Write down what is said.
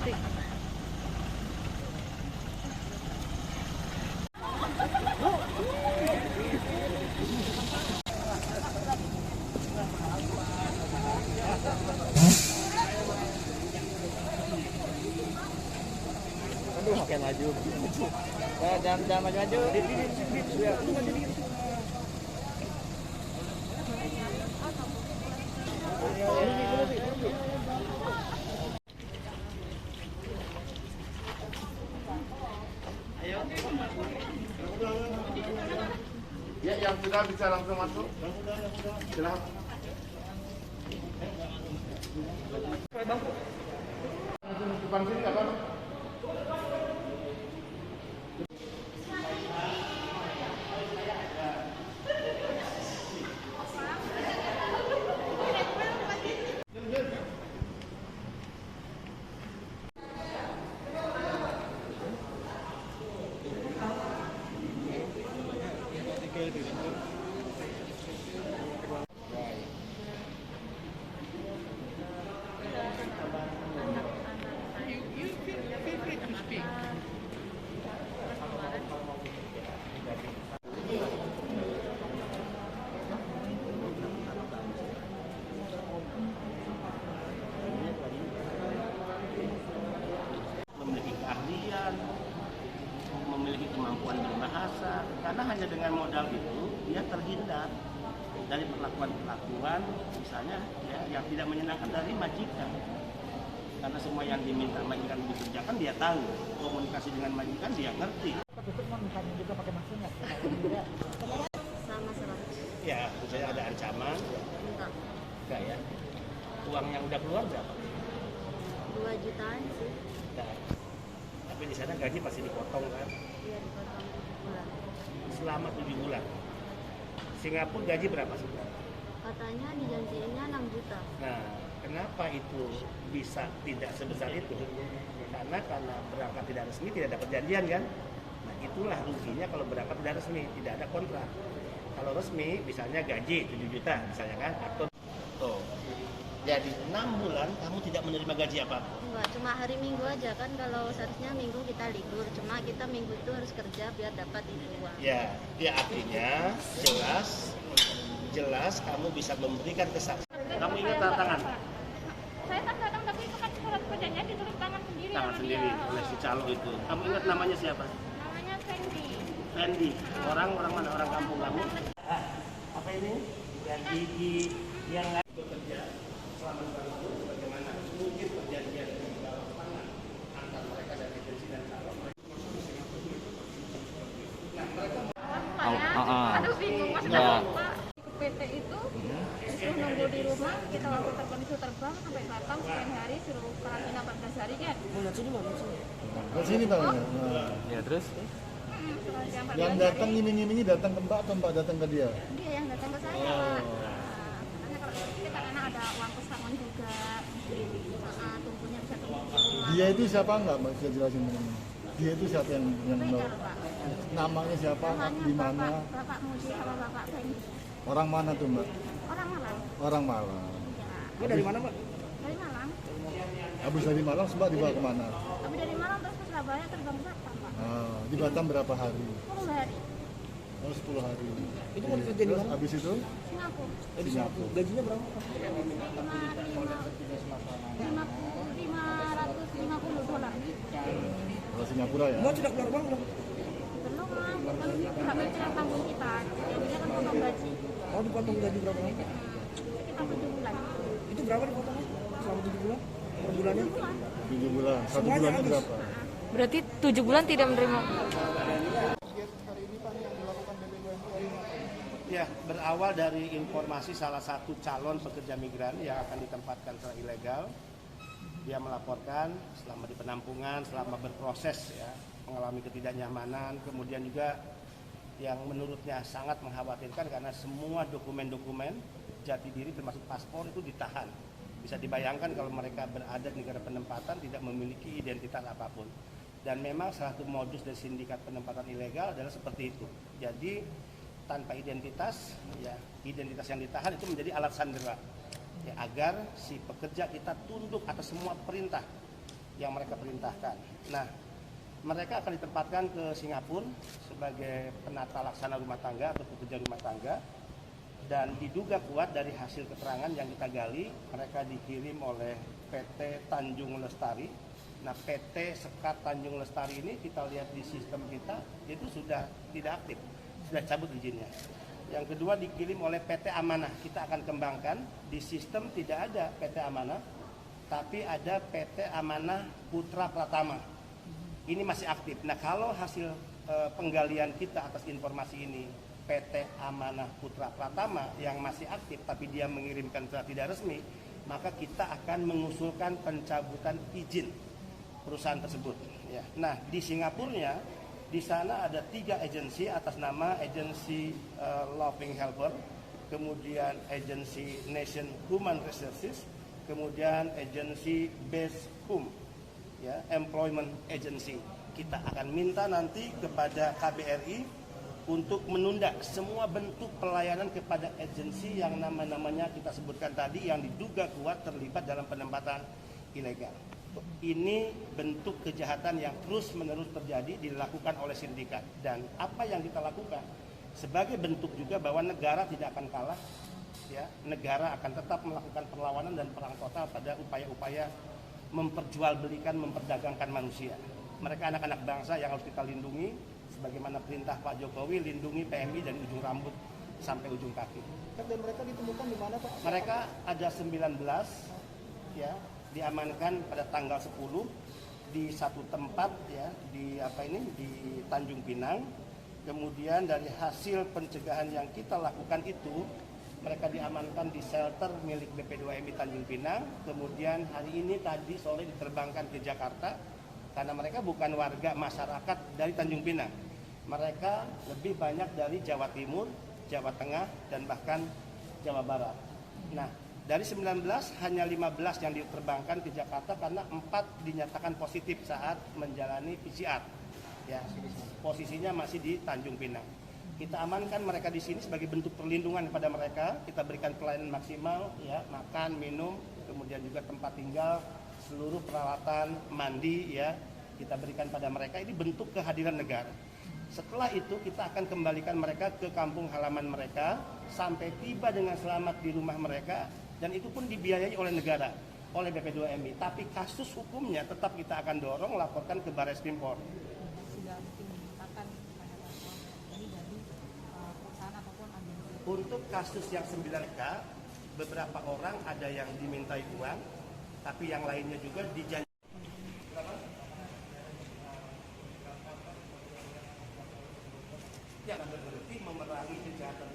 plastik. Aduh, makin maju. Jangan maju-maju. Ya, yang sudah bisa langsung masuk. Silahkan. Depan sini nggak apa-apa. Memiliki keahlian, memiliki kemampuan berbahasa, karena hanya dengan modal itu dia terhindar dari perlakuan-perlakuan misalnya ya, yang tidak menyenangkan dari majikan. Karena semua yang diminta majikan dikerjakan dia tahu, komunikasi dengan majikan dia ngerti. Juga pakai masker nggak? Sama 100. Ya, misalnya ada ancaman, enggak ya. Uang yang udah keluar berapa? 2 jutaan sih. Enggak. Tapi di sana gaji pasti dipotong kan? Iya, dipotong bulan. Selama 7 bulan. Singapura gaji berapa sih? Katanya dijanjiinnya 6 juta. Nah, kenapa itu bisa tidak sebesar itu? Karena berangkat tidak resmi tidak ada perjanjian kan? Nah, itulah ruginya kalau berangkat tidak resmi, tidak ada kontrak. Kalau resmi, misalnya gaji 7 juta, misalnya kan, atau tuh. Jadi 6 bulan kamu tidak menerima gaji apapun. Enggak, cuma hari Minggu aja kan, kalau seharusnya Minggu kita libur. Cuma kita Minggu itu harus kerja biar dapat itu uang. Ya, artinya jelas kamu bisa memberikan kesaksian. Kamu ingat tantangan? Saya tak datang, tapi itu kan surat kerjanya ditulis tangan sendiri. Tangan sama sendiri dia. oleh si calo itu. Kamu ingat namanya siapa? Namanya Fendi. Fendi. Orang mana? Orang kampung kamu? Apa ini? Dan gigi yang bekerja selama 2 tahun bagaimana mungkin perjanjian di bawah tangan antara mereka dan agensi dan calo. Nah, mereka Aduh bingung mas, Ya. Pak. Ikut PT itu disuruh nunggu di rumah, kita waktu terbang disuruh terbang sampai Batam sekian hari, suruh karantina 14 hari kan. Ke sini bang. Nah, Ya terus? Setelah jam 14 yang datang hari, iming-imingi datang ke Mbak atau Mbak datang ke dia? dia yang datang ke saya Pak. Karena kalau kita karena ada uang pesangon juga, tunggunya bisa tunggu. Dia itu siapa enggak Mbak? Bisa jelasin ini. Dia itu siapa yang Beda Pak. namanya siapa? Namanya Di mana? Bapak Mudi sama Bapak Fendi. Orang mana tuh Mbak? Orang Malang. Orang Malang. Ya. dari mana, Pak? Dari Malang. Habis dari Malang Mbak dibawa kemana? Tapi dari Malang terus ke Surabaya terbang ke Batam Pak. Nah, di Batam berapa hari? 10 hari. Oh 10 hari. Itu mau kerja di Terus mana? habis itu Singapura. Singapura. Gajinya berapa? 550 dolar. Kalau Singapura ya. Mau sudah keluar uang belum? Belum kan sampai kita tanggung kita. Jadinya kan potong gaji. Oh dipotong gaji berapa? Kita 7 bulan. Itu berapa dipotongnya? Selama 7 bulan? Per bulannya? 7 bulan. Satu Semuanya bulannya habis. berapa? Berarti 7 bulan tidak menerima. Ya, berawal dari informasi salah satu calon pekerja migran yang akan ditempatkan secara ilegal. Dia melaporkan selama di penampungan, selama berproses ya, mengalami ketidaknyamanan, kemudian juga yang menurutnya sangat mengkhawatirkan karena semua dokumen-dokumen jati diri termasuk paspor itu ditahan. Bisa dibayangkan kalau mereka berada di negara penempatan tidak memiliki identitas apapun. Dan memang salah satu modus dari sindikat penempatan ilegal adalah seperti itu. Jadi tanpa identitas, ya identitas yang ditahan itu menjadi alat sandera, ya agar si pekerja kita tunduk atas semua perintah yang mereka perintahkan. Nah, mereka akan ditempatkan ke Singapura sebagai penata laksana rumah tangga atau pekerja rumah tangga, dan diduga kuat dari hasil keterangan yang kita gali, mereka dikirim oleh PT Tanjung Lestari. Nah, PT Sekat Tanjung Lestari ini kita lihat di sistem kita itu sudah tidak aktif, sudah cabut izinnya. Yang kedua dikirim oleh PT Amanah, kita akan kembangkan. Di sistem tidak ada PT Amanah, tapi ada PT Amanah Putra Pratama. Ini masih aktif. Nah, kalau hasil penggalian kita atas informasi ini PT Amanah Putra Pratama yang masih aktif tapi dia mengirimkan surat tidak resmi, maka kita akan mengusulkan pencabutan izin perusahaan tersebut. Ya. Nah, di Singapurnya, di sana ada 3 agensi atas nama agensi Loving Helper, kemudian agensi Nation Human Resources, kemudian agensi Base Home, ya, Employment Agency. Kita akan minta nanti kepada KBRI untuk menunda semua bentuk pelayanan kepada agensi yang nama-namanya kita sebutkan tadi yang diduga kuat terlibat dalam penempatan ilegal. Ini bentuk kejahatan yang terus-menerus terjadi dilakukan oleh sindikat, dan apa yang kita lakukan sebagai bentuk juga bahwa negara tidak akan kalah, ya, negara akan tetap melakukan perlawanan dan perang total pada upaya-upaya memperjualbelikan, memperdagangkan manusia. Mereka anak-anak bangsa yang harus kita lindungi, sebagaimana perintah Pak Jokowi, lindungi PMI dari ujung rambut sampai ujung kaki. Dan mereka ditemukan di mana, Pak? Mereka ada 19, ya, diamankan pada tanggal 10 di satu tempat, ya, di Tanjung Pinang. Kemudian dari hasil pencegahan yang kita lakukan itu, mereka diamankan di shelter milik BP2MI Tanjung Pinang. Kemudian hari ini tadi sore diterbangkan ke Jakarta karena mereka bukan warga masyarakat dari Tanjung Pinang. Mereka lebih banyak dari Jawa Timur, Jawa Tengah, dan bahkan Jawa Barat. Nah, dari 19 hanya 15 yang diterbangkan ke Jakarta karena 4 dinyatakan positif saat menjalani PCR. Ya, posisinya masih di Tanjung Pinang. Kita amankan mereka di sini sebagai bentuk perlindungan kepada mereka. Kita berikan pelayanan maksimal, ya, makan, minum, kemudian juga tempat tinggal, seluruh peralatan mandi, ya, kita berikan pada mereka. Ini bentuk kehadiran negara. Setelah itu kita akan kembalikan mereka ke kampung halaman mereka sampai tiba dengan selamat di rumah mereka, dan itu pun dibiayai oleh negara, oleh BP2MI. Tapi kasus hukumnya tetap kita akan dorong laporkan ke Barreskrim Polri. Sudah mungkin menyatakan kepada bahwa ini dari perusahaan ataupun agensi. Untuk kasus yang 9K, beberapa orang ada yang dimintai uang, tapi yang lainnya juga dijanji. Ya, berarti memerangi kejahatan